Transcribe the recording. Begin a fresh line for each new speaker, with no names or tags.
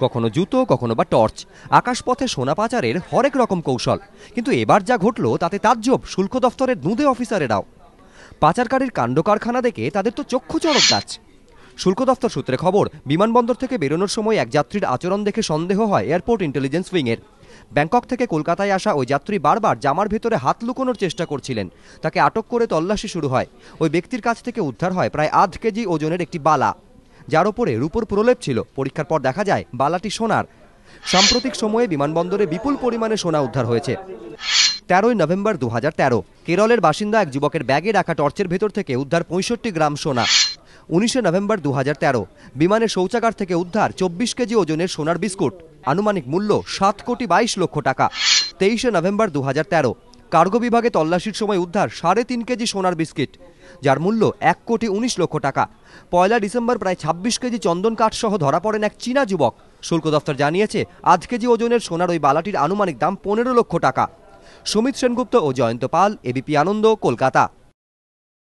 কখনো জুতো, কখনো বা টর্চ। আকাশপথে সোনা পাচারের হরেক রকম কৌশল। কিন্তু এবার যা ঘটলো তাতে তাজ্জব শুল্ক দফতরের দুঁদে অফিসারেরাও। পাচারকারীর কাণ্ড কারখানা দেখে তাদের তো চক্ষু চড়ক গাছ। শুল্ক দফতর সূত্রে খবর, বিমানবন্দর থেকে বেরোনোর সময় এক যাত্রীর আচরণ দেখে সন্দেহ হয় এয়ারপোর্ট ইন্টেলিজেন্স উইংয়ের। ব্যাংকক থেকে কলকাতায় আসা ওই যাত্রী বারবার জামার ভেতরে হাত লুকোনোর চেষ্টা করছিলেন। তাকে আটক করে তল্লাশি শুরু হয়। ওই ব্যক্তির কাছ থেকে উদ্ধার হয় প্রায় 8 কেজি ওজনের একটি বালা, যার ওপরে রূপোর প্রলেপ ছিল। পরীক্ষার পর দেখা যায় বালাটি সোনার। সাম্প্রতিক সময়ে বিমানবন্দরে বিপুল পরিমাণে সোনা উদ্ধার হয়েছে। 13ই নভেম্বর 2013 কেরলের বাসিন্দা এক যুবকের ব্যাগে রাখা টর্চের ভেতর থেকে উদ্ধার 65 গ্রাম সোনা। 19শে নভেম্বর 2013 বিমানের শৌচাগার থেকে উদ্ধার 24 কেজি ওজনের সোনার বিস্কুট, আনুমানিক মূল্য 7,22,00,000 টাকা। 23শে নভেম্বর 2013 কার্গো বিভাগে তল্লাশির সময় উদ্ধার 3.5 কেজি সোনার বিস্কিট, যার মূল্য 1,19,00,000 টাকা। 1 ডিসেম্বর প্রায় 26 কেজি চন্দন কাঠ সহ ধরা পড়েন এক চীনা যুবক। শুল্ক দফতর জানিয়েছে 8 কেজি ওজনের সোনার ওই বালাটির আনুমানিক দাম 15 লক্ষ টাকা। সুমিত সেনগুপ্ত ও জয়ন্ত পাল, এবিপি আনন্দ, কলকাতা।